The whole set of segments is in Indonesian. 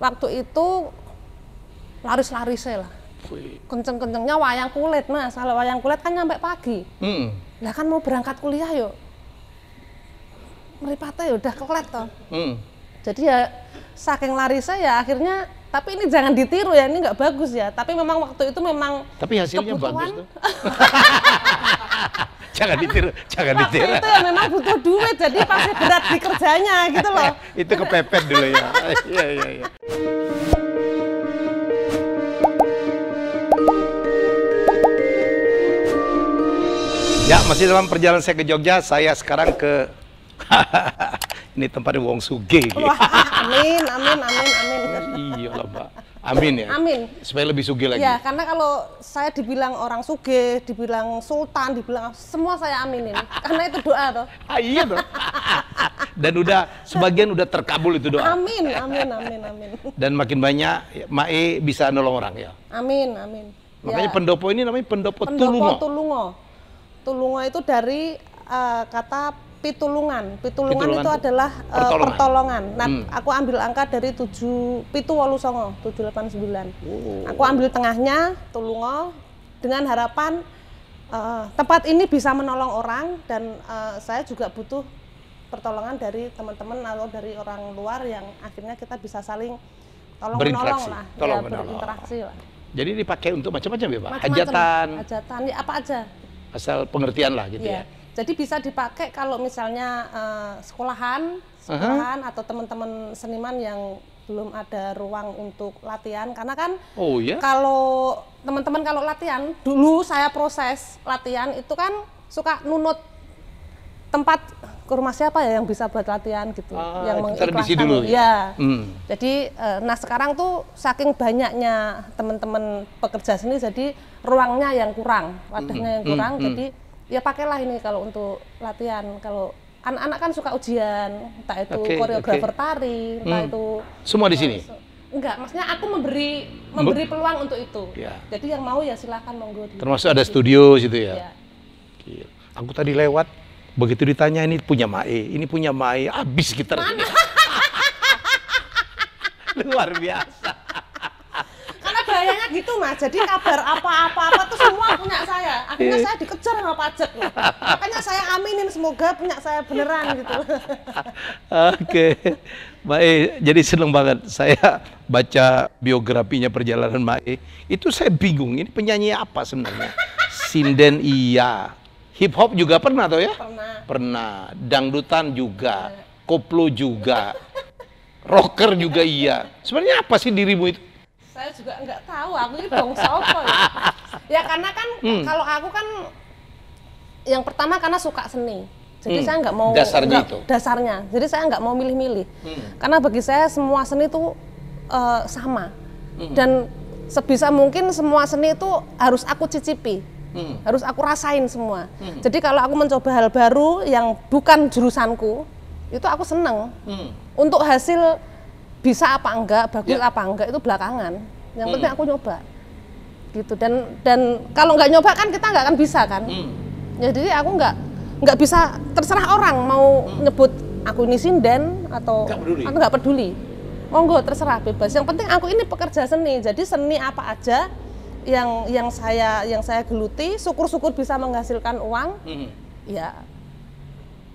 waktu itu laris-laris lah. Kenceng-kencengnya wayang kulit, Mas. Kalau wayang kulit kan nyampe pagi. Lah kan mau berangkat kuliah yuk. Meripatnya ya udah kelet toh. Jadi ya saking larisnya ya akhirnya, tapi ini jangan ditiru ya, ini nggak bagus ya. Tapi memang waktu itu memang. Tapi hasilnya bagus tuh. Jangan ditiru, jangan ditiru. Waktu itu ya memang butuh duit, jadi pasti berat di kerjanya gitu loh. Itu kepepet dulu ya. Iya. Ya, masih dalam perjalanan saya ke Jogja. Saya sekarang ke ini tempatnya wong sugih. Wah, amin. Iyalah, Mbak. Amin ya. Amin. Supaya lebih sugih lagi. Ya, karena kalau saya dibilang orang sugih, dibilang sultan, dibilang semua saya aminin. Karena itu doa toh. Iya toh. Dan udah sebagian udah terkabul itu doa. Amin. Dan makin banyak Mae bisa nolong orang ya. Amin. Makanya ya. Pendopo ini namanya Pendopo Tulungo. Tulungo itu dari kata pitulungan. Pitulungan itu adalah pertolongan. Nah, aku ambil angka dari 789. Aku ambil tengahnya Tulungo dengan harapan tempat ini bisa menolong orang, dan saya juga butuh pertolongan dari teman-teman atau dari orang luar yang akhirnya kita bisa saling tolong-menolong lah. Berinteraksi lah. Jadi dipakai untuk macam-macam ya, Pak? Hajatan, ya apa aja. Asal pengertian lah gitu ya. Jadi bisa dipakai kalau misalnya sekolahan atau teman-teman seniman yang belum ada ruang untuk latihan, karena kan kalau teman-teman kalau latihan, dulu saya proses latihan itu kan suka nunut tempat ke rumah siapa ya yang bisa buat latihan gitu, yang mengikhlaskan dulu ya. Jadi nah sekarang tuh saking banyaknya teman-teman pekerja seni, jadi ruangnya yang kurang, wadahnya yang kurang, jadi ya pakailah ini kalau untuk latihan. Kalau anak-anak kan suka ujian, entah itu koreografer tari, entah itu semua di sini. Enggak, maksudnya aku memberi peluang untuk itu. Jadi yang mau ya silakan monggo. Termasuk ada studio situ ya. Aku tadi lewat, begitu ditanya ini punya Mae, habis gitarnya. Luar biasa. Karena gayanya gitu Mas, jadi kabar apa-apa tuh semua punya saya. Akhirnya saya dikejar sama pajak loh. Makanya saya aminin semoga punya saya beneran gitu. Oke, Mae, jadi seneng banget saya baca biografinya perjalanan Mae. Itu saya bingung, ini penyanyi apa sebenarnya? Sinden iya. Hip hop juga pernah toh ya? Pernah. Dangdutan juga, koplo juga, rocker juga iya. Sebenarnya apa sih dirimu itu? Saya juga nggak tahu, aku ini bangsa apa ya. Ya karena kan kalau aku kan yang pertama karena suka seni. Jadi saya nggak mau dasarnya. Jadi saya nggak mau milih-milih. Karena bagi saya semua seni itu sama. Dan sebisa mungkin semua seni itu harus aku cicipi. Harus aku rasain semua. Jadi kalau aku mencoba hal baru yang bukan jurusanku, itu aku seneng. Untuk hasil bisa apa enggak, bagus apa enggak itu belakangan. Yang penting aku nyoba. Gitu. Dan kalau nggak nyoba kan kita nggak akan bisa kan. Ya, jadi aku nggak bisa, terserah orang mau nyebut aku ini sinden atau aku nggak peduli. Monggo terserah, bebas. Yang penting aku ini pekerja seni. Jadi seni apa aja yang saya geluti, syukur-syukur bisa menghasilkan uang, ya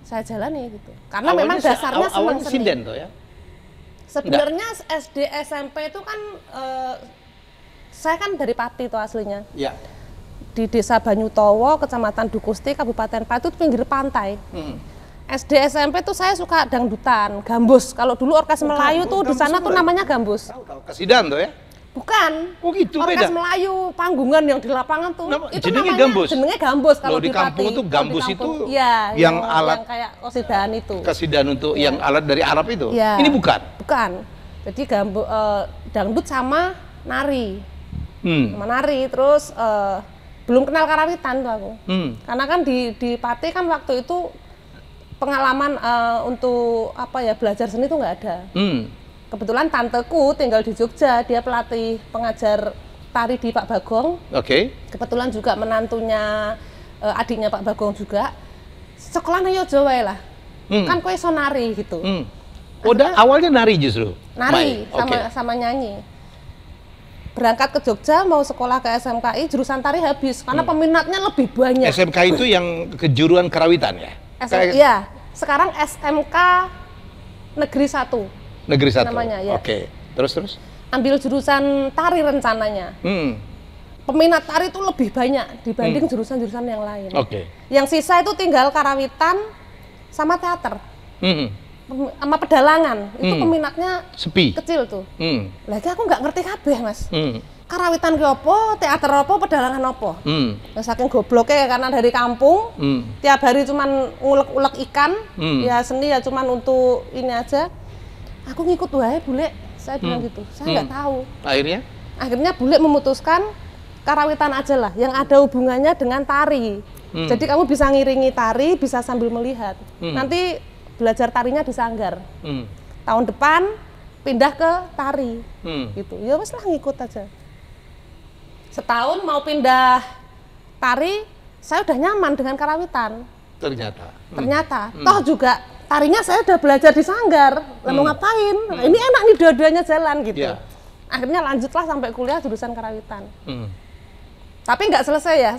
saya jalani gitu. Karena awalnya memang dasarnya senang seni. Sinden toh ya? Sebenarnya SD SMP itu kan saya kan dari Pati tuh aslinya. Ya. Di Desa Banyutowo, Kecamatan Dukusti, Kabupaten Pati itu pinggir pantai. SD SMP tuh saya suka dangdutan, gambus. Kalau dulu orkes Melayu tuh di sana tuh namanya gambus. Tahu Kasidan tuh ya? Bukan. Oh gitu, orkes beda. Melayu, panggungan yang di lapangan tuh. Itu jenenge namanya gambus. Jenenge gambus kalau di kampung tuh gambus itu ya, yang alat yang kayak kosidahan itu. Kasidahan untuk yang alat dari Arab itu. Ya. Ini bukan. Bukan. Jadi dangdut sama nari. Sama nari, terus belum kenal karawitan tuh aku. Karena kan di Pati kan waktu itu pengalaman untuk apa ya, belajar seni tuh nggak ada. Kebetulan tanteku tinggal di Jogja, dia pelatih pengajar tari di Pak Bagong. Kebetulan juga menantunya adiknya Pak Bagong juga. Sekolahnya yo Jawa lah. Kan kowe iso nari gitu. Awalnya nari justru? Nari, sama nyanyi. Berangkat ke Jogja, mau sekolah ke SMKI, jurusan tari habis, karena peminatnya lebih banyak. SMK itu yang kejuruan karawitan ya? Iya, sekarang SMK Negeri 1. Negeri 1? Namanya, ya. Oke, terus? Ambil jurusan tari rencananya. Peminat tari itu lebih banyak dibanding jurusan-jurusan yang lain. Yang sisa itu tinggal karawitan sama teater. Sama pedalangan, itu peminatnya sepi, kecil tuh. Lagi aku nggak ngerti kabeh, Mas. Karawitan ke opo, teater opo, pedalangan opo. Nah, saking gobloknya karena dari kampung, tiap hari cuman ngulek-ulek ikan, ya seni ya cuman untuk ini aja. Aku ngikut wae bule, saya bilang gitu. Saya nggak tahu. Akhirnya bule memutuskan karawitan aja lah, yang ada hubungannya dengan tari. Jadi kamu bisa ngiringi tari, bisa sambil melihat. Nanti belajar tarinya di Sanggar. Tahun depan pindah ke tari. Gitu. Ya wes lah ngikut aja. Setahun mau pindah tari, saya udah nyaman dengan karawitan. Ternyata. Toh juga tarinya saya udah belajar di Sanggar. Lalu ngapain? Nah, ini enak nih dua-duanya jalan gitu. Akhirnya lanjutlah sampai kuliah jurusan karawitan. Tapi nggak selesai ya,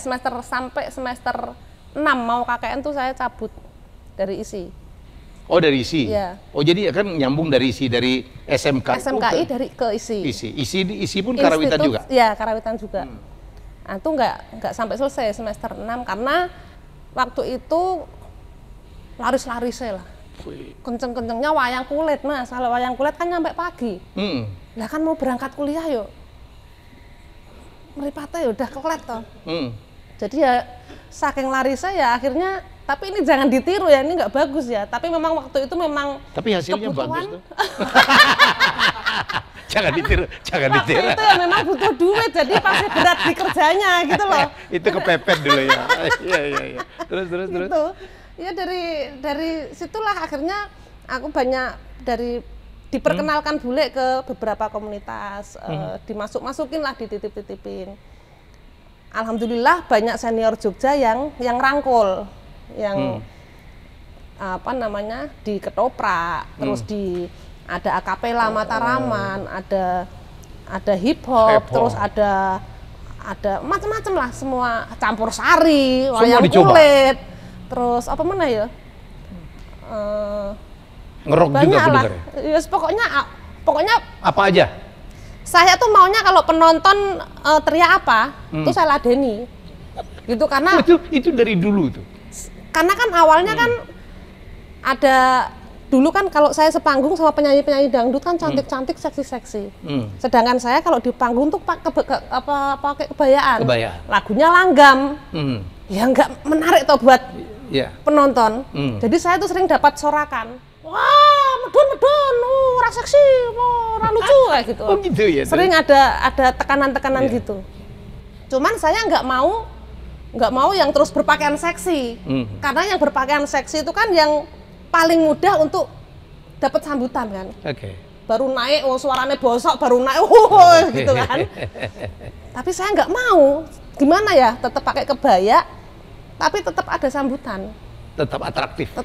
sampai semester 6 mau KKN tuh saya cabut dari ISI. Oh, dari ISI? Iya. Oh, jadi kan nyambung dari ISI, dari SMKI dari ke ISI. ISI pun karawitan juga? Iya, karawitan juga. Nah, itu nggak sampai selesai semester 6 karena waktu itu laris-larisnya lah. Kenceng-kencengnya wayang kulit, Mas. Kalau wayang kulit kan nyampe pagi. Lah kan mau berangkat kuliah yuk. Meripatnya ya udah kelet toh. Jadi ya saking larisnya ya akhirnya, tapi ini jangan ditiru ya, ini nggak bagus ya. Tapi memang waktu itu memang tapi hasilnya bagus tuh. Jangan ditiru. Waktu itu ya memang butuh duit, jadi pasti berat di kerjanya gitu loh. Itu kepepet dulu ya. Iya. Terus. Gitu. Ya dari situlah akhirnya aku banyak diperkenalkan bule ke beberapa komunitas, dimasuk-masukin lah, dititip-titipin. Alhamdulillah banyak senior Jogja yang rangkul, yang di ketoprak, terus ada akapela Mataraman, ada hip hop, terus ada macam-macam lah, semua campur sari, wayang kulit, terus apa mana ya? Ngerok juga kedengar. Ya, pokoknya apa aja? Saya tuh maunya kalau penonton teriak apa, tuh saya ladeni. Gitu karena itu dari dulu tuh. Karena kan awalnya kan ada dulu kan kalau saya sepanggung sama penyanyi-penyanyi dangdut kan cantik-cantik, seksi-seksi. Sedangkan saya kalau di panggung tuh pakai kebayaan. Lagunya langgam. Ya nggak menarik toh buat penonton. Jadi saya tuh sering dapat sorakan. Wah, medun, ora seksi, ora lucu kayak gitu. Oh gitu ya. Sering ada tekanan-tekanan gitu. Cuman saya nggak mau yang terus berpakaian seksi. Karena yang berpakaian seksi itu kan yang paling mudah untuk dapat sambutan kan. Baru naik, suaranya bosok, baru naik, gitu kan. Tapi saya nggak mau. Gimana ya? Tetap pakai kebaya, tapi tetap ada sambutan. Tetap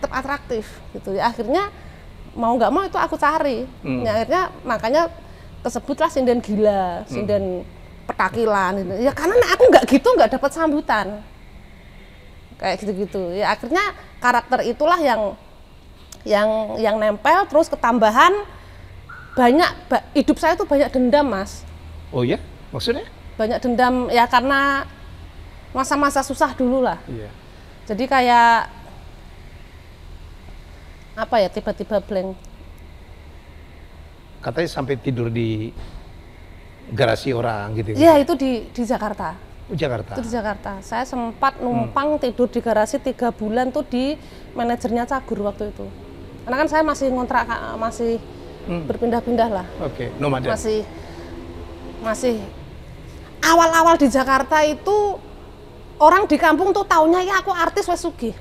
atraktif gitu ya. Akhirnya mau nggak mau itu aku cari. Ya, akhirnya makanya tersebutlah sinden gila, sinden petakilan gitu. Ya karena aku nggak dapat sambutan kayak gitu ya. Akhirnya karakter itulah yang nempel, terus ketambahan banyak hidup saya tuh banyak dendam, Mas. Oh ya, maksudnya banyak dendam ya karena masa-masa susah dulu lah. Jadi kayak apa ya, tiba-tiba blank. Katanya sampai tidur di garasi orang gitu. Iya, itu di Jakarta. Jakarta. Itu di Jakarta. Saya sempat numpang tidur di garasi 3 bulan tuh di manajernya Cagur waktu itu. Karena kan saya masih ngontrak, masih berpindah-pindah lah. Nomaden. Masih awal-awal di Jakarta itu orang di kampung tuh taunya ya aku artis wes sugih.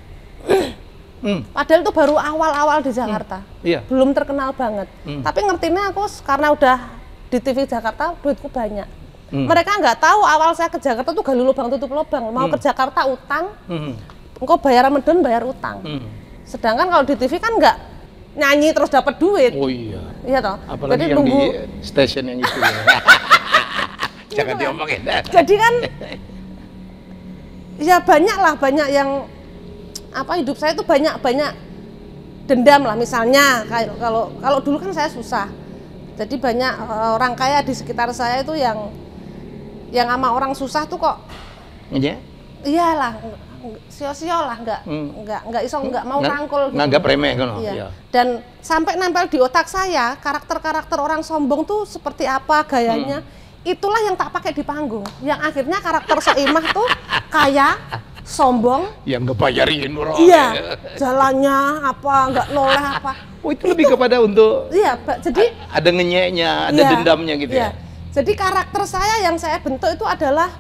Padahal itu baru awal-awal di Jakarta, belum terkenal banget. Tapi ngertinya aku karena udah di TV Jakarta, duitku banyak. Mereka nggak tahu awal saya ke Jakarta tuh gali lubang tutup lubang. Mau ke Jakarta utang, engkau bayaran medun bayar utang. Sedangkan kalau di TV kan nyanyi terus dapat duit. Oh iya. Iya toh. Apalagi jadi yang nunggu di stasiun yang itu. Ya. Jangan diomongin. Jadi kan ya banyak yang apa hidup saya itu banyak dendam lah, misalnya kayak kalau dulu kan saya susah. Jadi banyak orang kaya di sekitar saya itu yang sama orang susah tuh kok. Iya? Iyalah, sio-sio lah, nggak mau rangkul gitu. Nganggap remeh kan. Iya. Iya. Dan sampai nempel di otak saya karakter orang sombong tuh seperti apa gayanya. Itulah yang tak pakai di panggung. Yang akhirnya karakter Soimah tuh kaya, sombong, yang ngebayarin orang. Iya, jalannya apa, nggak noleh apa. Oh itu lebih kepada untuk iya, jadi ada ngenyeknya, ada dendamnya gitu ya. Jadi karakter saya yang saya bentuk itu adalah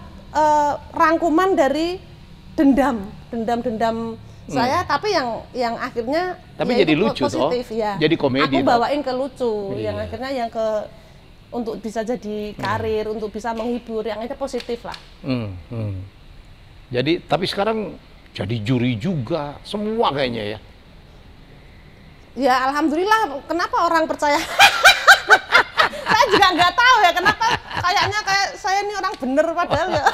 rangkuman dari dendam saya, tapi yang akhirnya jadi lucu positif, toh. Ya. Jadi komedi. Aku bawain ke lucu, yang akhirnya yang ke untuk bisa jadi karir, untuk bisa menghibur, yang itu positif lah. Jadi, tapi sekarang jadi juri juga, semua kayaknya ya. Ya alhamdulillah, kenapa orang percaya? Saya juga nggak tahu ya kenapa, kayaknya kayak saya ini orang bener padahal ya.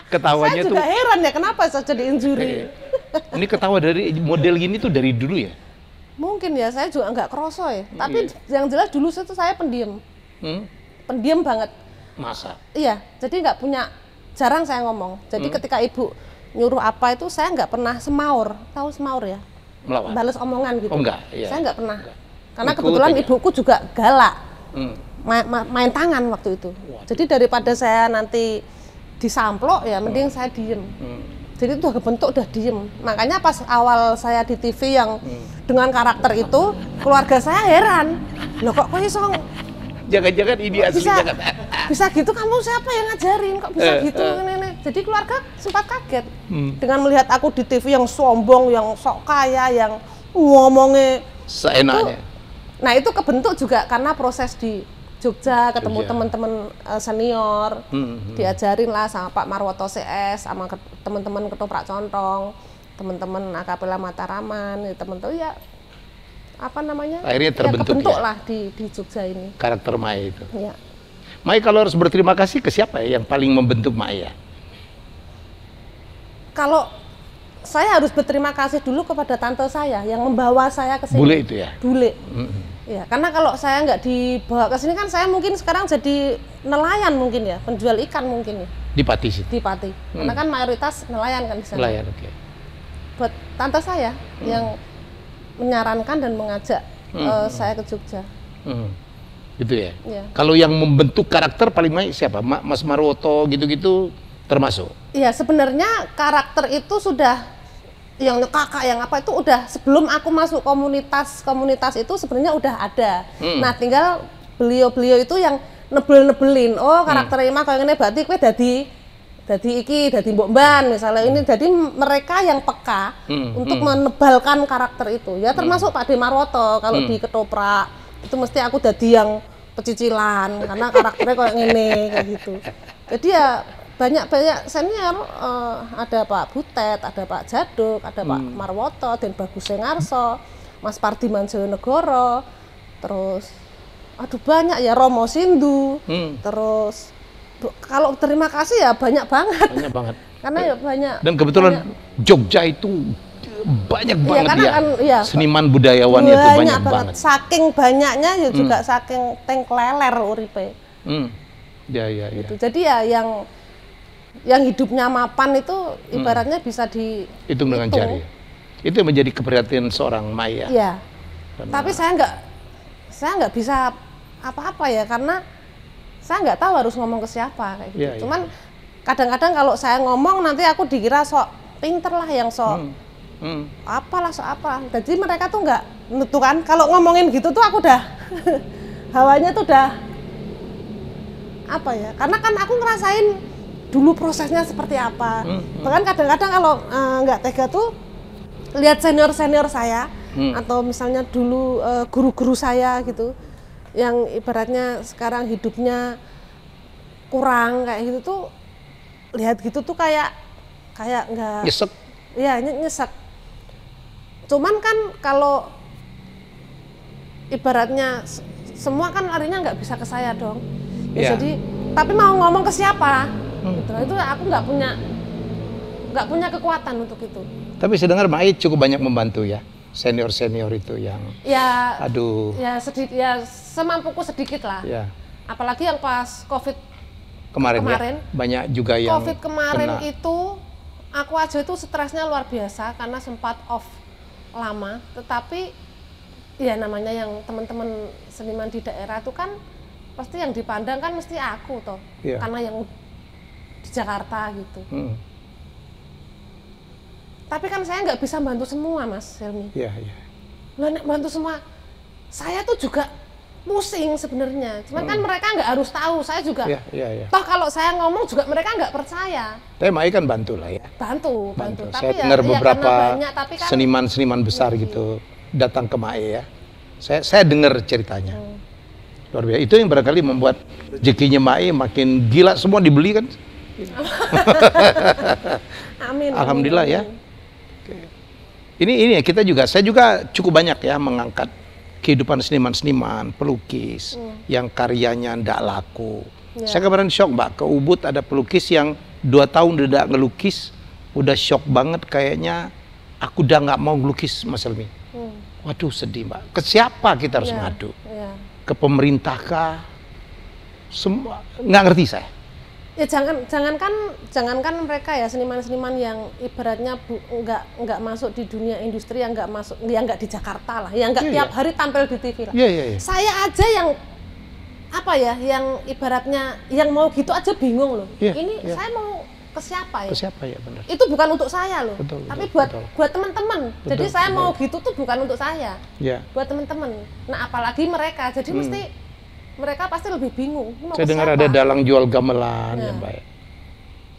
Ketawanya saya juga heran ya kenapa saya jadiin juri. Ini ketawa dari model gini tuh dari dulu ya? Mungkin ya, saya juga nggak kroso ya. Tapi yang jelas dulu itu saya pendiam. Pendiam banget. Masa? Iya, jadi jarang saya ngomong. Jadi ketika ibu nyuruh apa itu saya nggak pernah semaur. Tahu semaur ya? Melawan? Balas omongan gitu. Oh enggak? Iya. Saya nggak pernah. Karena kebetulan ibuku juga galak. Main tangan waktu itu. Jadi daripada saya nanti disamplok ya mending saya diem. Jadi itu udah kebentuk, udah diem. Makanya pas awal saya di TV yang dengan karakter itu, keluarga saya heran. Loh kok iso jangan-jangan ini asli jangan. Bisa gitu, kamu siapa yang ngajarin? Kok bisa gitu? Jadi keluarga sempat kaget dengan melihat aku di TV yang sombong, yang sok kaya, yang ngomongnya seenaknya. Nah itu kebentuk juga karena proses di Jogja, ketemu teman-teman senior, diajarin lah sama Pak Marwoto CS, sama teman-teman Ketoprak Contong, teman-teman Akapela Mataraman, teman-teman ya apa namanya? Akhirnya terbentuk kebentuk lah di Jogja ini. Karakter Mai itu. Ya. Mai kalau harus berterima kasih ke siapa ya yang paling membentuk Mai ya? Kalau saya harus berterima kasih dulu kepada tante saya yang membawa saya ke sini. Bule itu ya? Bule. Ya, karena kalau saya nggak dibawa ke sini kan saya mungkin sekarang jadi nelayan mungkin ya, penjual ikan mungkin ya. Di Pati sih. Di Pati. Karena kan mayoritas nelayan kan di sana. Nelayan, oke. Buat tante saya yang menyarankan dan mengajak saya ke Jogja. Gitu ya. Kalau yang membentuk karakter paling baik siapa? Mas Marwoto gitu-gitu termasuk? Iya, sebenarnya karakter itu sudah yang kakak yang apa itu udah sebelum aku masuk komunitas itu sebenarnya udah ada. Nah, tinggal beliau itu yang nebelin. Oh, karakter Ima kayak ngene berarti kowe dadi mbok mban misalnya ini. Jadi mereka yang peka untuk menebalkan karakter itu. Ya termasuk Pak De Marwoto kalau di Ketoprak itu mesti aku dadi yang pecicilan karena karakternya kayak ngene kayak gitu. Jadi ya banyak senior, ada Pak Butet, ada Pak Jaduk, ada Pak Marwoto, dan Bagus Sengarso, Mas Pardiman Jayanegara, terus aduh banyak ya, Romo Sindu, terus kalau terima kasih ya banyak banget. Banyak banget. Karena ya banyak. Dan kebetulan Jogja itu banyak banget kan, seniman budayawannya itu banyak banget. Saking banyaknya ya juga saking tengkleler uripe. Ya. Gitu. Jadi ya yang hidupnya mapan itu ibaratnya bisa dihitung dengan jari. Itu yang menjadi keperhatian seorang Maya. Iya. Tapi saya nggak bisa apa-apa ya karena saya nggak tahu harus ngomong ke siapa kayak gitu. Cuman kadang-kadang kalau saya ngomong nanti aku dikira sok pinter lah yang sok apalah sok apa. Jadi mereka tuh nggak menentukan. Kalau ngomongin gitu tuh aku udah hawanya tuh udah apa ya? Karena kan aku ngerasain dulu prosesnya seperti apa. Bahkan kadang-kadang kalau nggak tega tuh lihat senior saya atau misalnya dulu guru-guru saya gitu yang ibaratnya sekarang hidupnya kurang kayak gitu tuh, lihat gitu tuh kayak nggak nyesek. Iya, nyesek. Cuman kan kalau ibaratnya semua kan larinya nggak bisa ke saya dong. Ya, jadi tapi mau ngomong ke siapa? Gitu. Itu aku nggak punya kekuatan untuk itu. Tapi saya dengar Mai cukup banyak membantu ya, senior itu yang. Ya. Aduh. Ya sedikit, ya semampuku sedikit lah. Ya. Apalagi yang pas COVID kemarin ya, banyak juga yang COVID kemarin kena. Itu aku aja itu stresnya luar biasa karena sempat off lama. Tetapi ya namanya yang teman-teman seniman di daerah itu kan pasti yang dipandang kan mesti aku toh, karena yang di Jakarta gitu. Tapi kan saya nggak bisa bantu semua, Mas Helmi. Iya. Lah nek bantu semua, saya tuh juga pusing sebenarnya. Cuman kan mereka nggak harus tahu, saya juga. Iya. Toh kalau saya ngomong juga mereka nggak percaya. Tapi Mai kan bantu lah ya. Bantu. Tapi saya dengar beberapa seniman-seniman besar gitu datang ke Mai ya. Saya dengar ceritanya. Luar biasa. Itu yang barangkali membuat rezekinya Mai makin gila, semua dibeli kan. Amin. Alhamdulillah ya. Ini ya saya juga cukup banyak ya mengangkat kehidupan seniman-seniman, pelukis yang karyanya ndak laku. Saya kemarin shock Mbak, ke Ubud ada pelukis yang 2 tahun tidak ngelukis, udah shock banget kayaknya aku udah nggak mau ngelukis Mas Helmi. Waduh sedih Mbak. Ke siapa kita harus ngadu? Ke pemerintah kah? Semua nggak ngerti saya. Ya jangankan mereka ya seniman-seniman yang ibaratnya nggak masuk di dunia industri, yang nggak masuk, yang nggak di Jakarta lah, yang nggak tiap hari tampil di TV lah. Saya aja yang apa ya, yang ibaratnya yang mau gitu aja bingung loh. Saya mau ke siapa ya? Ke siapa ya, benar. Itu bukan untuk saya loh, tapi buat teman-teman. Jadi saya mau gitu tuh bukan untuk saya, buat teman-teman. Nah apalagi mereka, jadi mesti mereka pasti lebih bingung. Saya dengar ada dalang jual gamelan ya Mbak.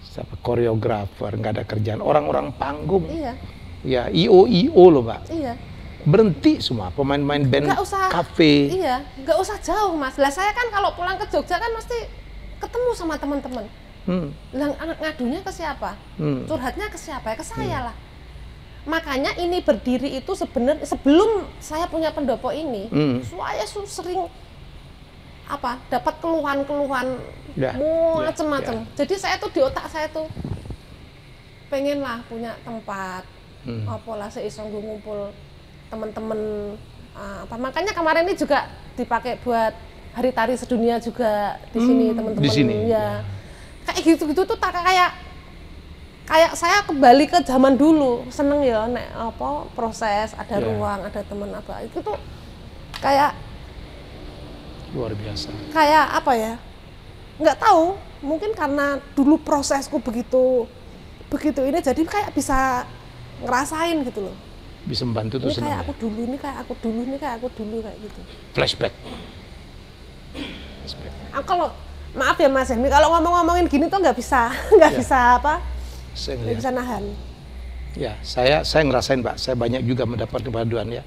Siapa koreografer, nggak ada kerjaan, orang-orang panggung. Ya IO loh Mbak. Berhenti semua pemain-pemain band, kafe. Nggak usah jauh Mas. Lah saya kan kalau pulang ke Jogja kan mesti ketemu sama teman-teman. Ngadunya ke siapa? Curhatnya ke siapa? Ya ke saya lah. Makanya ini berdiri itu sebenarnya sebelum saya punya pendopo ini, saya sering dapat keluhan-keluhan macam-macam. Jadi saya tuh di otak saya tuh pengen lah punya tempat, apalah seiso ngumpul teman-teman. Makanya kemarin ini juga dipakai buat Hari Tari Sedunia juga di sini teman-teman. Di sini. Ya. Kayak gitu-gitu tuh kayak saya kembali ke zaman dulu, seneng ya proses, ada ruang, ada teman itu tuh kayak luar biasa. Kayak apa ya? Nggak tahu, mungkin karena dulu prosesku begitu ini jadi kayak bisa ngerasain gitu loh. Bisa membantu tuh senang. Kayak aku dulu, ini kayak aku dulu kayak gitu. Flashback. Kalau maaf ya Mas Helmi, kalau ngomongin gini tuh nggak bisa nahan. Ya, saya ngerasain Mbak, saya banyak juga mendapat kepaduan ya.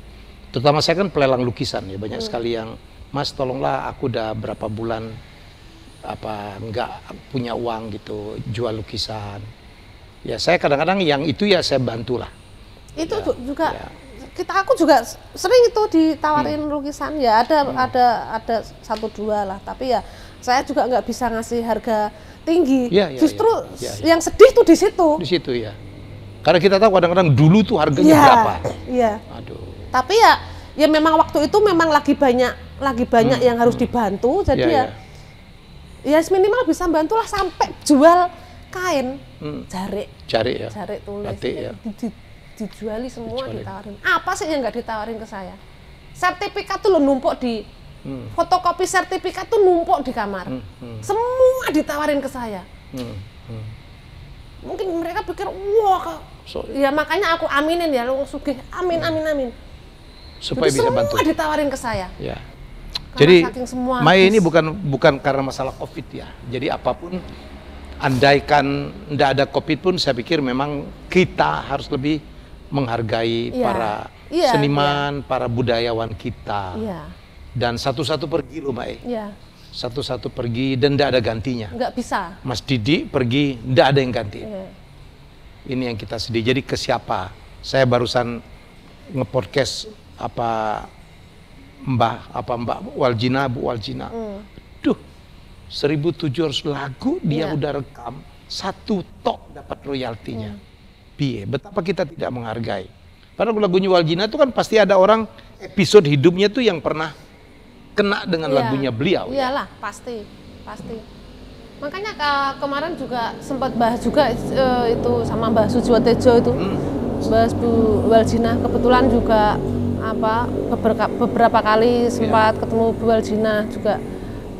Terutama saya kan pelelang lukisan ya, banyak sekali yang Mas tolonglah aku udah berapa bulan nggak punya uang gitu jual lukisan. Ya saya kadang-kadang yang itu ya saya bantulah. Itu juga aku juga sering itu ditawarin lukisan ya ada 1-2 lah, tapi ya saya juga nggak bisa ngasih harga tinggi. Justru yang sedih tuh di situ. Di situ ya. Karena kita tahu kadang-kadang dulu tuh harganya berapa. Iya. Aduh. Tapi ya memang waktu itu memang lagi banyak yang harus dibantu, jadi ya minimal bisa bantulah sampai jual kain, jarik tulis, batik, dijuali semua, ditawarin. Apa sih yang nggak ditawarin ke saya? Sertifikat tuh lo numpuk di fotokopi, sertifikat tuh numpuk di kamar, semua ditawarin ke saya. Mungkin mereka pikir wah, ya makanya aku aminin ya, lo sugih, amin. Supaya jadi bisa bantu. Semua ditawarin ke saya. Ya. Jadi Mai ini bukan karena masalah COVID ya. Jadi apapun, andaikan tidak ada COVID pun, saya pikir memang kita harus lebih menghargai para seniman, para budayawan kita. Dan satu-satu pergi loh Mai. Satu-satu pergi dan tidak ada gantinya. Nggak bisa. Mas Didi pergi, tidak ada yang ganti. Ini yang kita sedih. Jadi ke siapa? Saya barusan ngepodcast Mbak Waljina, Bu Waljina. Duh, 1.700 lagu dia udah rekam, 1 tok dapat royaltinya. Piye, betapa kita tidak menghargai. Padahal lagunya Waljina itu kan pasti ada orang episode hidupnya tuh yang pernah kena dengan lagunya beliau. Iyalah, pasti. Makanya kemarin juga sempat bahas juga itu sama Mbak Sujiwo Tejo itu. Bahas Bu Waljina, kebetulan juga beberapa kali sempat ketemu Bu Waljina juga.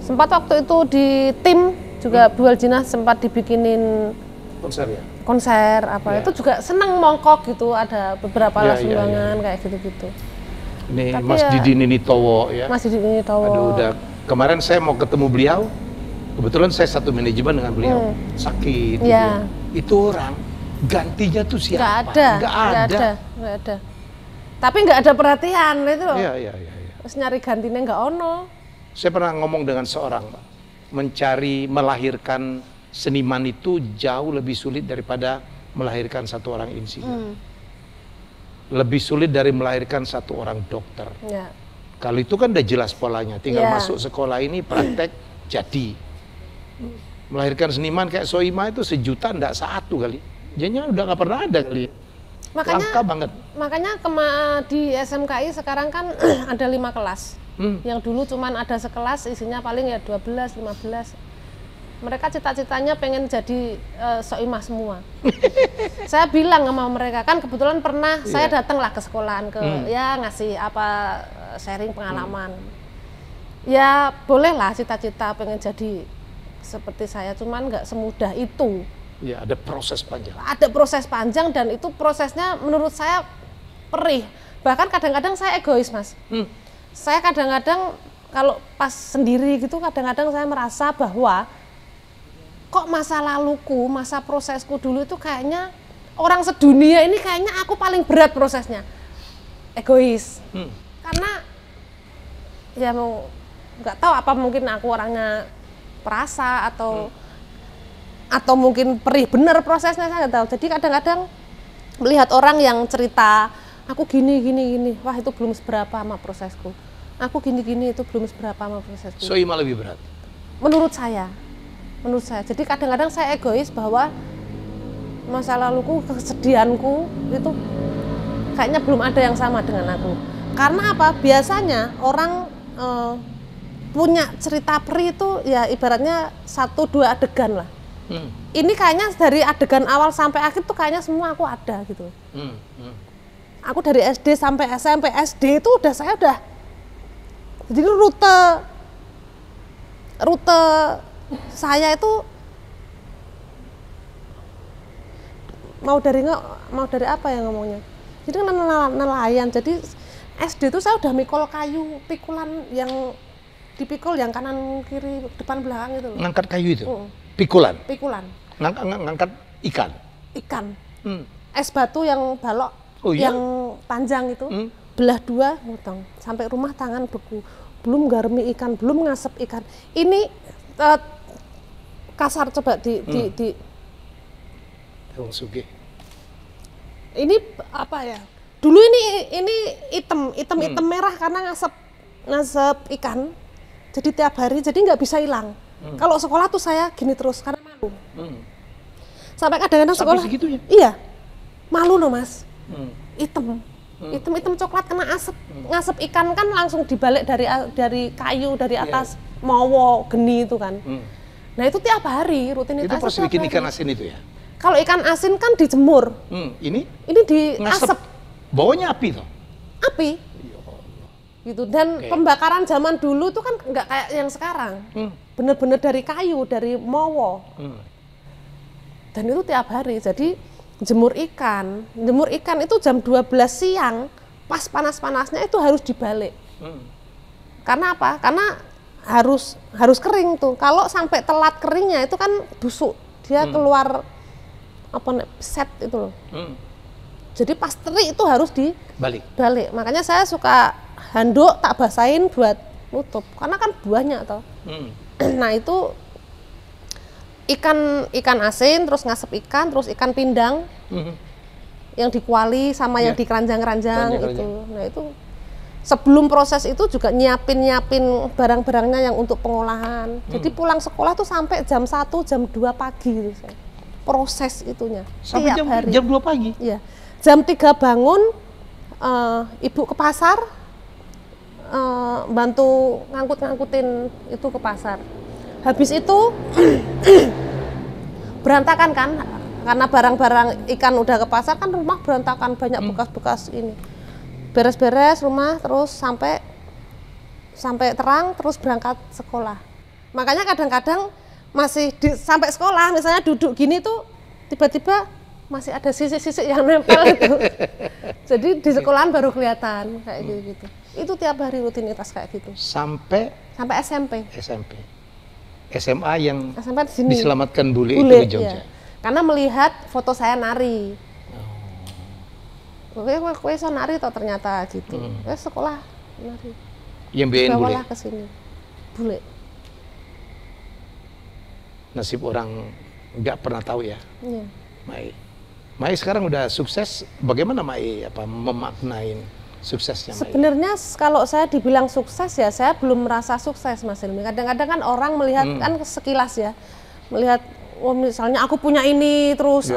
Sempat waktu itu di tim juga Bu Waljina sempat dibikinin konser itu juga seneng mongkok gitu, ada beberapa sumbangan kayak gitu-gitu. Ini Mas Didi Ninitowo ya. Mas Didi Ninitowo. Aduh, udah kemarin saya mau ketemu beliau, kebetulan saya satu manajemen dengan beliau, sakit. Itu orang gantinya tuh siapa? Nggak ada. Tapi nggak ada perhatian itu loh. Iya. Terus nyari gantinya nggak ono. Saya pernah ngomong dengan seorang, Mbak, melahirkan seniman itu jauh lebih sulit daripada melahirkan satu orang insinyur. Lebih sulit dari melahirkan satu orang dokter. Kalau itu kan udah jelas polanya, tinggal masuk sekolah ini praktek jadi. Melahirkan seniman kayak Soima itu 1 juta ndak 1 kali. Jadinya udah nggak pernah ada kali. Langka banget. Makanya di SMKI sekarang kan ada 5 kelas. Yang dulu cuman ada sekelas isinya paling ya 12, 15. Mereka cita-citanya pengen jadi Soimah semua. Saya bilang sama mereka, kan kebetulan pernah saya datanglah ke sekolahan ngasih sharing pengalaman. Ya bolehlah cita-cita pengen jadi seperti saya, cuman nggak semudah itu. Ya, ada proses panjang. Ada proses panjang dan itu prosesnya menurut saya perih. Bahkan kadang-kadang saya egois, Mas. Saya kadang-kadang kalau pas sendiri gitu, kadang-kadang saya merasa bahwa kok masa laluku, masa prosesku dulu itu kayaknya orang sedunia ini kayaknya aku paling berat prosesnya. Egois. Karena ya mau nggak tahu apa mungkin aku orangnya perasa atau mungkin perih bener prosesnya, saya nggak tahu. Jadi kadang-kadang melihat orang yang cerita aku gini, wah itu belum seberapa sama prosesku. Aku gini itu belum seberapa sama prosesku. Soimah lebih berat. Menurut saya. Jadi kadang-kadang saya egois bahwa masa laluku, kesedihanku itu kayaknya belum ada yang sama dengan aku. Karena apa? Biasanya orang punya cerita perih itu ya ibaratnya 1-2 adegan lah. Ini kayaknya dari adegan awal sampai akhir tuh kayaknya semua aku ada gitu. Aku dari SD sampai SMP, SD itu saya udah jadi rute saya itu mau dari apa ya ngomongnya. Jadi nelayan. Jadi SD itu saya udah mikul kayu, pikulan yang dipikul yang kanan kiri depan belakang itu. Ngangkat kayu itu. Pikulan. Ngangkat ikan. Es batu yang balok yang panjang itu. Belah 2 ngutang sampai rumah tangan beku, belum garmi ikan, belum ngasep ikan. Ini kasar coba di ini apa ya? Dulu ini hitam merah karena ngasep ikan. Jadi tiap hari, jadi nggak bisa hilang. Kalau sekolah tuh saya gini terus karena malu. Sampai kadang-kadang sekolah. Segitunya? Iya, malu loh Mas. Hitam coklat kena asap, ngasep ikan kan langsung dibalik dari kayu dari atas mowo geni itu kan. Nah itu tiap hari rutinitas. Itu pas bikin ikan asin itu ya? Kalau ikan asin kan dijemur. Ini di asap. Bawanya api toh? Api. Gitu. Dan pembakaran zaman dulu tuh kan nggak kayak yang sekarang. Bener-bener dari kayu, dari mowo. Dan itu tiap hari. Jadi jemur ikan itu jam 12 siang, pas panas-panasnya itu harus dibalik. Karena apa? Karena harus kering tuh. Kalau sampai telat keringnya itu kan busuk, dia keluar set itu loh. Jadi pas terik itu harus dibalik. Makanya saya suka handuk tak basahin buat nutup, karena kan banyak toh. Nah itu ikan asin, terus ngasep ikan, terus ikan pindang. yang di kuali sama yang di keranjang-keranjang itu. Nah itu sebelum proses itu juga nyiapin barang-barangnya yang untuk pengolahan. Jadi pulang sekolah tuh sampai jam 1, jam 2 pagi gitu. Proses itunya. Sampai tiap hari. jam 2 pagi? Iya. Jam 3 bangun, ibu ke pasar, bantu ngangkutin itu ke pasar. Habis itu berantakan kan, karena barang-barang ikan udah ke pasar kan rumah berantakan, banyak bekas-bekas ini. Beres-beres rumah terus sampai terang terus berangkat sekolah. Makanya kadang-kadang masih sampai sekolah misalnya duduk gini tuh tiba-tiba masih ada sisik-sisik yang nempel itu. Jadi di sekolahan baru kelihatan kayak gitu. Itu tiap hari rutinitas kayak gitu. Sampai SMP. SMA yang SMP diselamatkan bule itu di Jogja. Iya. Karena melihat foto saya nari. Kowe iso nari toh ternyata gitu. Sekolah nari. Yang biayain bule. Bawalah ke sini. Bule. Nasib orang nggak pernah tahu ya. Iya. Mai sekarang udah sukses. Bagaimana Mai memaknain suksesnya Mai? Sebenarnya kalau saya dibilang sukses ya saya belum merasa sukses Mas Hilmi. Kadang-kadang kan orang melihat kan sekilas ya. Melihat misalnya aku punya ini terus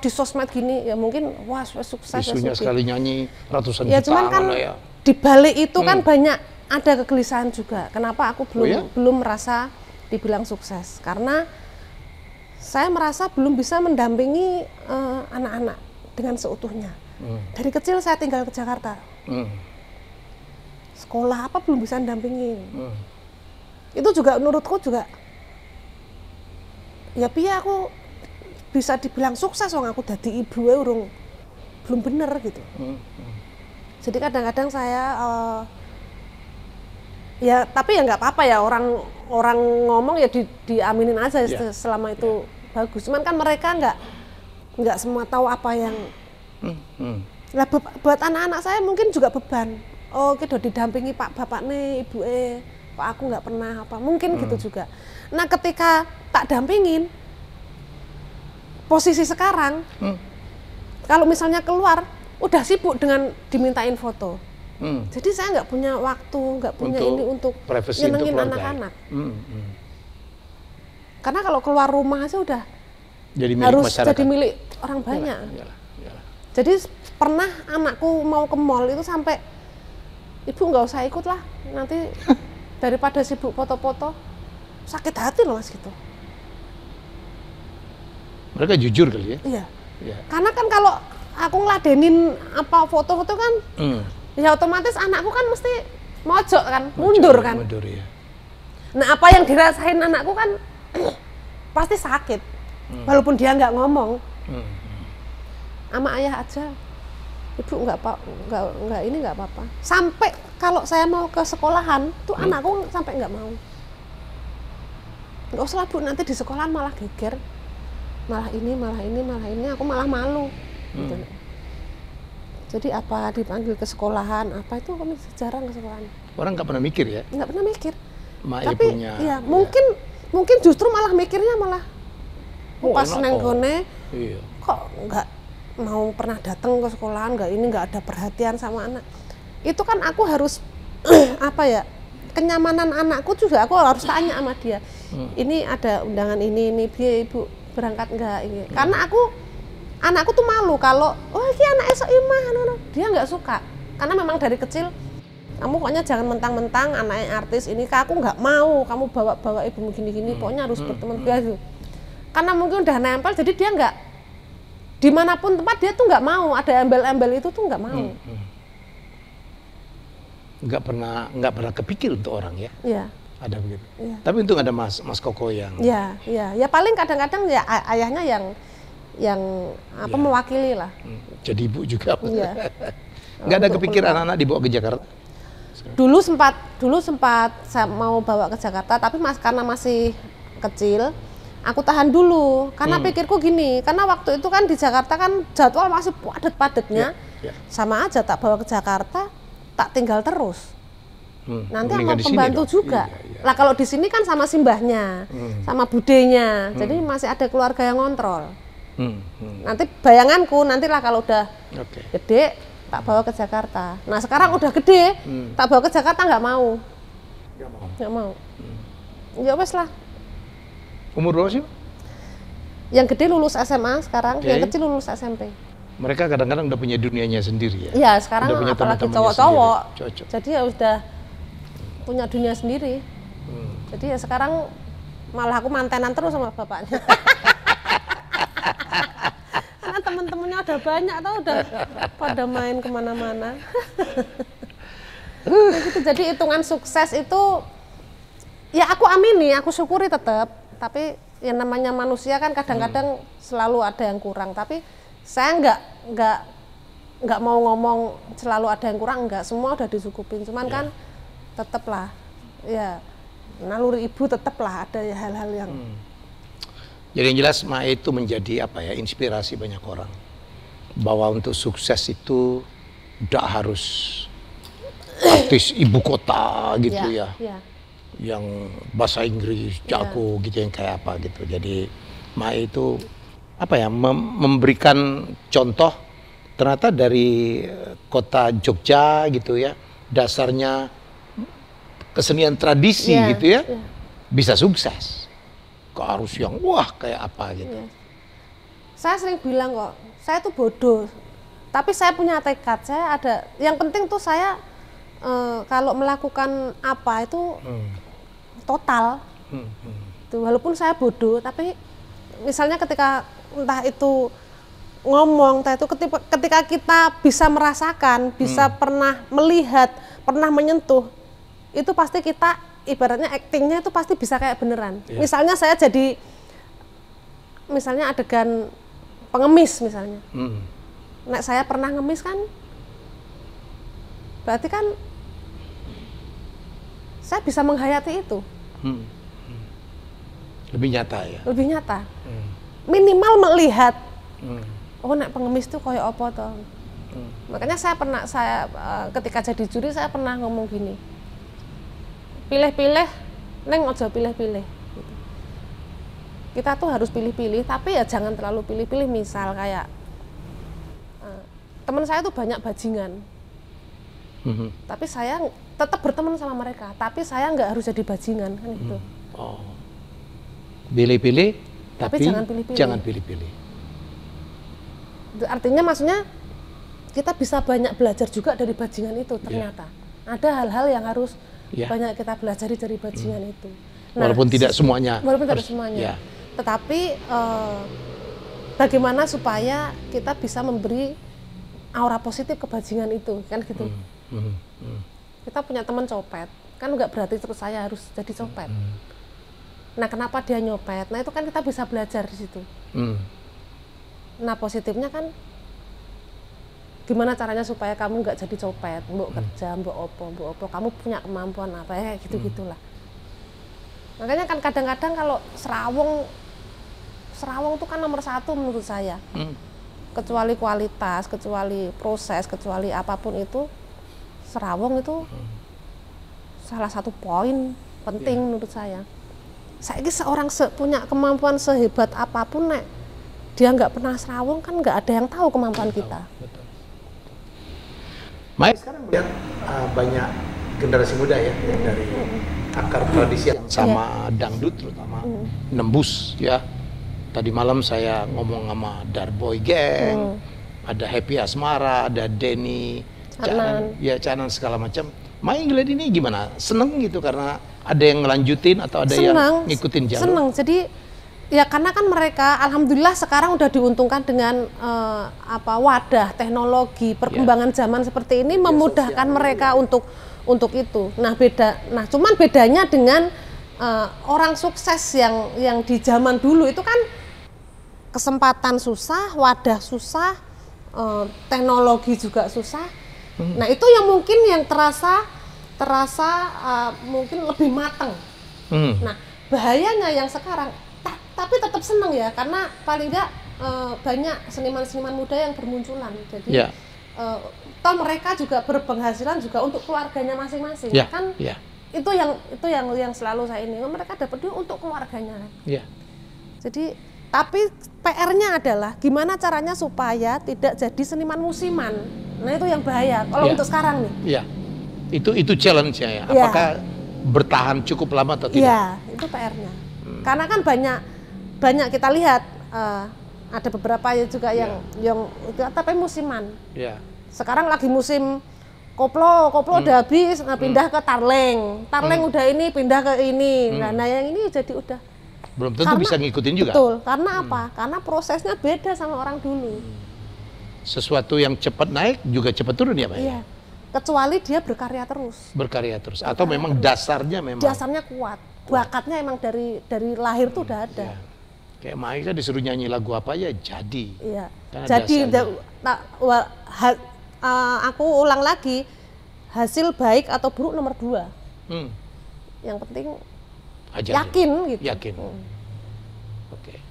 di sosmed gini ya mungkin wah sukses. Isunya sekali nyanyi ratusan ya, juta cuman kan di balik itu kan banyak ada kegelisahan juga. Kenapa aku belum merasa dibilang sukses? Karena saya merasa belum bisa mendampingi anak-anak dengan seutuhnya. Dari kecil saya tinggal ke Jakarta. Sekolah apa belum bisa mendampingi. Itu juga menurutku juga ya piye aku bisa dibilang sukses wong aku dadi ibu belum bener gitu. Jadi kadang-kadang saya ya tapi ya nggak apa-apa ya orang ngomong ya diaminin aja selama itu bagus. Cuman kan mereka nggak semua tahu apa yang lah buat anak-anak saya mungkin juga beban. Oh kita didampingi pak bapak nih ibu kok aku nggak pernah apa mungkin gitu juga. Nah ketika tak dampingin posisi sekarang kalau misalnya keluar udah sibuk dengan dimintain foto. Jadi saya nggak punya waktu, nggak punya ini untuk nyenengin anak-anak. Karena kalau keluar rumah aja udah harus jadi milik orang banyak. Yalah. Jadi pernah anakku mau ke mall itu sampai ibu nggak usah ikut lah, nanti daripada sibuk foto-foto sakit hati loh Mas gitu. Mereka jujur kali ya? Iya. Karena kan kalau aku ngeladenin apa foto-foto kan ya otomatis anakku kan mesti mojok kan, mundur kan. Mundur ya. Nah apa yang dirasain anakku kan pasti sakit, walaupun dia nggak ngomong. Sama ayah aja, ibu nggak apa-apa. Sampai kalau saya mau ke sekolahan, tuh anakku sampai nggak mau. Nggak usah lah Bu, nanti di sekolahan malah geger, malah ini, aku malah malu. Gitu. Jadi apa dipanggil ke sekolahan, apa itu kami jarang ke sekolahan. Orang nggak pernah mikir ya? Nggak pernah mikir. Tapi ya mungkin justru malah mikirnya pas nenggone kok nggak mau pernah datang ke sekolahan, nggak ada perhatian sama anak. Itu kan aku harus kenyamanan anakku juga aku harus tanya sama dia. Ini ada undangan ini biar ibu berangkat nggak ini. Karena anakku tuh malu kalau ini anak esok imah, dia nggak suka. Karena memang dari kecil kamu pokoknya jangan mentang-mentang anaknya artis ini, aku nggak mau kamu bawa ibumu gini-gini, pokoknya harus berteman biasa. Karena mungkin udah nempel, jadi dia nggak dimanapun tempat dia tuh nggak mau ada embel-embel itu tuh nggak mau. Nggak pernah kepikir untuk orang ya. Iya. Ada begitu. Ya. Tapi untung ada Mas Koko yang. Iya. Ya paling kadang-kadang ya ayahnya yang mewakili lah. Jadi ibu juga. Iya. Nggak ada kepikiran anak-anak dibawa ke Jakarta? Dulu sempat saya mau bawa ke Jakarta, tapi karena masih kecil, aku tahan dulu. Karena pikirku gini, karena waktu itu kan di Jakarta kan jadwal masih padat-padatnya, sama aja tak bawa ke Jakarta, tak tinggal terus. Nanti sama pembantu juga. Lah kalau di sini kan sama simbahnya, sama budenya, jadi masih ada keluarga yang ngontrol. Nanti bayanganku nantilah kalau udah gede tak bawa ke Jakarta. Nah sekarang udah gede, tak bawa ke Jakarta nggak mau. Nggak mau. Ya wes lah. Umur berapa sih? Yang gede lulus SMA sekarang, yang kecil lulus SMP. Mereka kadang-kadang udah punya dunianya sendiri ya? Iya, sekarang apalagi cowok-cowok. Jadi ya udah punya dunia sendiri. Jadi ya sekarang malah aku mantenan terus sama bapaknya. Karena temen-temennya udah banyak tau, udah pada main kemana-mana. Gitu. Jadi hitungan sukses itu ya aku amini, aku syukuri tetap. Tapi yang namanya manusia kan kadang-kadang selalu ada yang kurang. Tapi saya nggak mau ngomong selalu ada yang kurang, enggak, semua udah disukupin. Cuman kan tetaplah ya naluri ibu tetaplah ada hal-hal yang Jadi yang jelas Mae itu menjadi apa ya, inspirasi banyak orang bahwa untuk sukses itu tidak harus artis ibu kota gitu ya. Yang bahasa Inggris jago gitu, yang kayak apa gitu. Jadi Mae itu apa ya, memberikan contoh ternyata dari kota Jogja gitu ya, dasarnya kesenian tradisi gitu ya, bisa sukses. Kok harus yang wah kayak apa gitu. Saya sering bilang kok, saya tuh bodoh, tapi saya punya tekad, saya ada, yang penting tuh saya kalau melakukan apa itu total. Tuh, walaupun saya bodoh, tapi misalnya ketika entah itu ngomong, entah itu ketika kita bisa merasakan, bisa pernah melihat, pernah menyentuh, itu pasti kita ibaratnya aktingnya itu pasti bisa kayak beneran. Misalnya saya jadi, misalnya adegan pengemis misalnya, nek saya pernah ngemis kan, berarti kan saya bisa menghayati itu. Lebih nyata ya? Lebih nyata. Minimal melihat, oh nek pengemis tuh koyo apa toh. Makanya saya ketika jadi juri saya pernah ngomong gini, pilih-pilih, neng ojo pilih-pilih. Gitu. Kita tuh harus pilih-pilih, tapi ya jangan terlalu pilih-pilih. Misal kayak teman saya tuh banyak bajingan, tapi saya tetap berteman sama mereka, tapi saya nggak harus jadi bajingan kan gitu. Pilih-pilih, tapi jangan pilih-pilih. Artinya maksudnya kita bisa banyak belajar juga dari bajingan itu ternyata. Ada hal-hal yang harus banyak kita belajar dari bajingan itu. Nah, walaupun tidak semuanya. Walaupun tidak semuanya. Tetapi bagaimana supaya kita bisa memberi aura positif ke bajingan itu, kan gitu. Kita punya teman copet, kan nggak berarti terus saya harus jadi copet. Nah, kenapa dia nyopet? Nah, itu kan kita bisa belajar di situ. Nah, positifnya kan gimana caranya supaya kamu nggak jadi copet, mbok kerja, mbok opo, kamu punya kemampuan apa ya, gitu-gitulah. Makanya kan kadang-kadang kalau serawong itu kan nomor satu menurut saya. Kecuali kualitas, kecuali proses, kecuali apapun itu, serawong itu salah satu poin penting menurut saya. Saya ini seorang punya kemampuan sehebat apapun, nek dia nggak pernah serawong kan nggak ada yang tahu kemampuan kita. Mae sekarang melihat banyak generasi muda ya, dari akar tradisi yang sama dangdut terutama nembus ya. Tadi malam saya ngomong sama Darboy Gang, ada Happy Asmara, ada Denny, Canan segala macam. Mae ngeliat ini gimana? Seneng gitu karena ada yang ngelanjutin atau ada yang ngikutin jalur? Seneng, jadi ya karena kan mereka alhamdulillah sekarang udah diuntungkan dengan wadah teknologi perkembangan zaman seperti ini memudahkan mereka untuk itu. Nah cuman bedanya dengan orang sukses yang di zaman dulu itu kan kesempatan susah, wadah susah, teknologi juga susah. Nah itu yang mungkin yang terasa mungkin lebih matang. Nah bahayanya yang sekarang, tapi tetap senang ya, karena paling nggak banyak seniman-seniman muda yang bermunculan. Jadi toh mereka juga berpenghasilan juga untuk keluarganya masing-masing. Kan itu yang selalu saya ini, mereka dapat duit untuk keluarganya. Jadi PR-nya adalah gimana caranya supaya tidak jadi seniman musiman. Nah itu yang bahaya kalau untuk sekarang nih. Iya, itu challenge-nya ya. Apakah bertahan cukup lama atau tidak? Iya, itu PR-nya. Karena kan banyak kita lihat ada beberapa juga yang tapi musiman. Iya. Sekarang lagi musim koplo udah habis, pindah ke tarleng udah ini pindah ke ini. Nah yang ini jadi udah belum tentu bisa ngikutin juga. Betul, karena apa? Karena prosesnya beda sama orang dulu. Sesuatu yang cepat naik juga cepat turun ya Pak? Iya, kecuali dia berkarya terus. Berkarya terus, atau memang dasarnya Dasarnya kuat, bakatnya emang dari lahir tuh udah ada. Ya. Kayak Maika disuruh nyanyi lagu apa ya jadi. Iya, jadi aku ulang lagi, hasil baik atau buruk nomor 2. Yang penting yakin gitu. Yakin. Oke.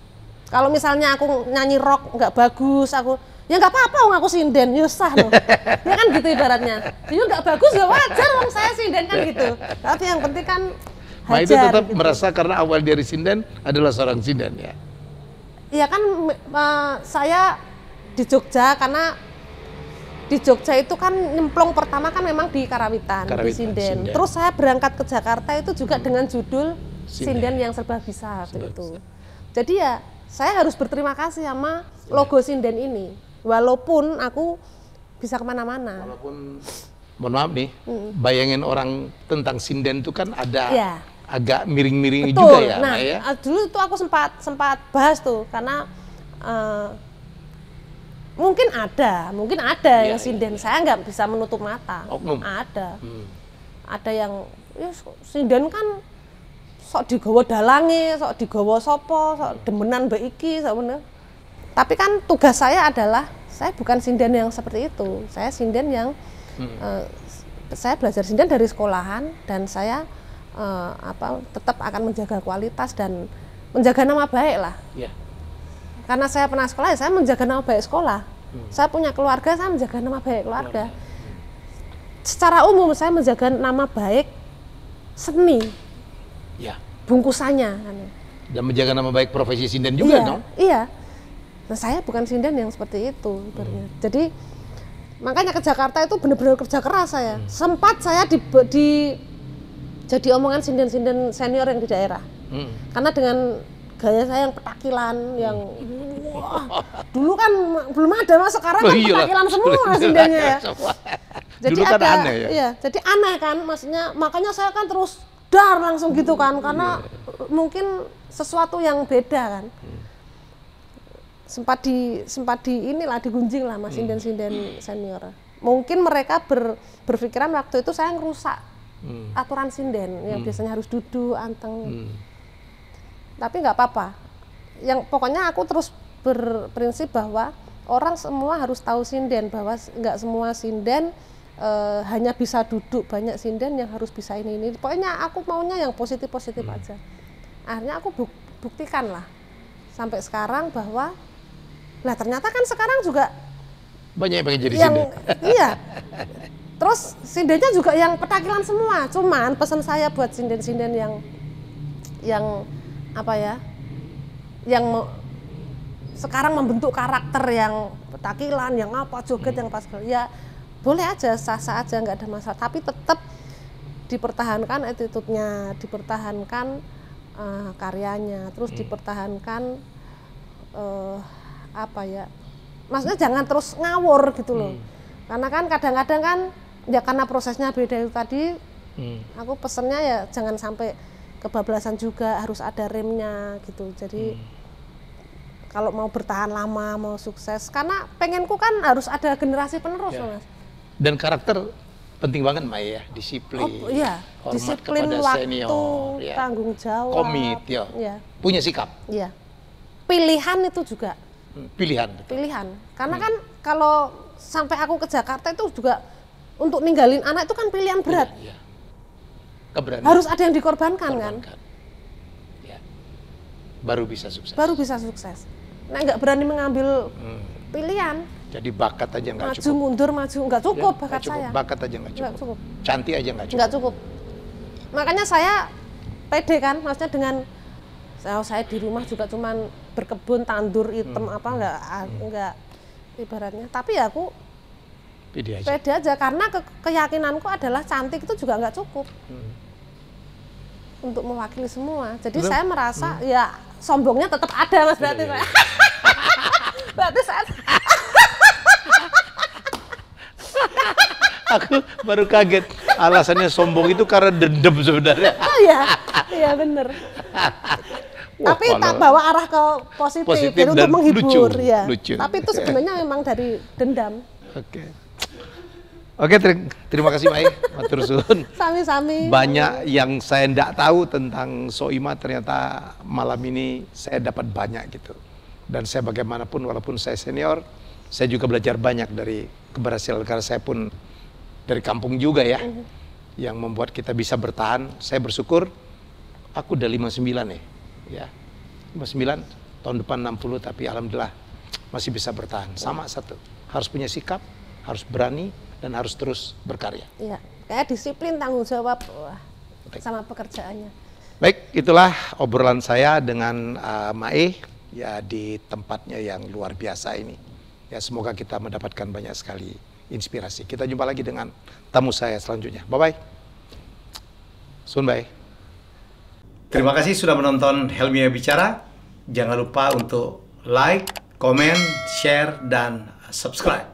Kalau misalnya aku nyanyi rock nggak bagus, ya nggak apa-apa, aku sinden, yusah loh. Ya kan gitu ibaratnya. Ya nggak bagus ya wajar, saya sinden kan gitu. Tapi yang penting kan hajar. Itu tetap gitu. merasa karena awal dari sinden adalah seorang sinden ya. Iya kan saya di Jogja, karena di Jogja itu kan nyemplung pertama kan memang di Karawitan di sinden. Terus saya berangkat ke Jakarta itu juga dengan judul Sinden yang serba bisa itu. Jadi ya saya harus berterima kasih sama logo sinden ini. Walaupun aku bisa kemana-mana. Walaupun, mohon maaf nih, bayangin orang tentang sinden itu kan ada agak miring-miring juga ya. Nah, dulu itu aku sempat bahas tuh, karena mungkin ada yang sinden. Saya nggak bisa menutup mata. Ada yang sinden kan sok digawa dalange, sok digawa sopo, sok demenan mbak iki, sok bener. Tapi kan tugas saya adalah, saya bukan sinden yang seperti itu. Saya sinden yang saya belajar sinden dari sekolahan, dan saya tetap akan menjaga kualitas dan menjaga nama baik lah. Karena saya pernah sekolah, saya menjaga nama baik sekolah. Saya punya keluarga, saya menjaga nama baik keluarga. Secara umum saya menjaga nama baik seni. Bungkusannya kan. Dan menjaga nama baik profesi sinden juga dong? Iya. Nah saya bukan sinden yang seperti itu. Jadi makanya ke Jakarta itu benar-benar kerja keras saya. Sempat saya jadi omongan sinden-sinden senior yang di daerah. Karena dengan gaya saya yang petakilan, yang dulu kan belum ada, mas sekarang kan petakilan semua sindennya ya. Jadi dulu kan aneh ya? Iya, jadi aneh kan, maksudnya makanya saya kan terus langsung gitu kan, karena mungkin sesuatu yang beda kan. Sempat inilah digunjing lah mas sinden-sinden senior. Mungkin mereka berpikiran waktu itu saya ngerusak aturan sinden yang biasanya harus duduk anteng. Tapi nggak apa-apa. Yang pokoknya aku terus berprinsip bahwa orang semua harus tahu sinden, bahwa nggak semua sinden hanya bisa duduk, banyak sinden yang harus bisa ini. Pokoknya aku maunya yang positif-positif aja. Akhirnya aku buktikan lah sampai sekarang bahwa ternyata kan sekarang juga banyak yang pengen jadi sinden. Iya. Terus sindennya juga yang petakilan semua. Cuman pesan saya buat sinden-sinden yang apa ya? Yang sekarang membentuk karakter yang petakilan, yang apa joget, yang pas ya boleh aja, sah-sah aja, nggak ada masalah, tapi tetap dipertahankan attitude-nya, dipertahankan karyanya, terus dipertahankan maksudnya jangan terus ngawur gitu loh. Karena kan kadang-kadang kan ya karena prosesnya beda itu tadi, aku pesennya ya jangan sampai kebablasan juga, harus ada remnya gitu. Jadi kalau mau bertahan lama, mau sukses, karena pengenku kan harus ada generasi penerus loh mas. Dan karakter penting banget Mbak ya, disiplin, hormat disiplin, kepada waktu, senior, tanggung jawab, komit, punya sikap. Iya. Pilihan itu juga. Pilihan. Karena kan kalau sampai aku ke Jakarta itu juga untuk ninggalin anak itu kan pilihan berat. Keberanian. Harus ada yang dikorbankan kan. Ya. Baru bisa sukses. Nah nggak berani mengambil pilihan. Jadi bakat aja nggak cukup. Maju mundur nggak cukup bakat saya. Bakat aja nggak cukup. Cantik aja nggak cukup. Makanya saya pede kan, maksudnya dengan Saya di rumah juga cuman berkebun, tandur hitam enggak ibaratnya. Tapi ya aku pede aja karena keyakinanku adalah cantik itu juga nggak cukup untuk mewakili semua. Jadi saya merasa ya sombongnya tetap ada Mas berarti saya. Berarti saya aku baru kaget alasannya sombong itu karena dendam sebenarnya. Oh iya bener. Tapi tak bawa arah ke positif jadi untuk menghibur ya. Lucu. Tapi itu sebenarnya memang dari dendam. Oke, terima kasih Mai, matur suwun. Sami-sami. Banyak yang saya tidak tahu tentang Soimah, ternyata malam ini saya dapat banyak gitu. Dan saya bagaimanapun walaupun saya senior, saya juga belajar banyak dari keberhasilan karena saya pun dari kampung juga ya. Yang membuat kita bisa bertahan. Saya bersyukur aku udah 59 ya. 59, tahun depan 60 tapi alhamdulillah masih bisa bertahan. Sama satu, harus punya sikap, harus berani dan harus terus berkarya. Iya, kayak disiplin, tanggung jawab sama pekerjaannya. Baik, itulah obrolan saya dengan Mae ya di tempatnya yang luar biasa ini. Ya semoga kita mendapatkan banyak sekali inspirasi. Kita jumpa lagi dengan tamu saya selanjutnya. Bye-bye. Sun bye. Terima kasih sudah menonton Helmia Bicara. Jangan lupa untuk like, comment, share, dan subscribe.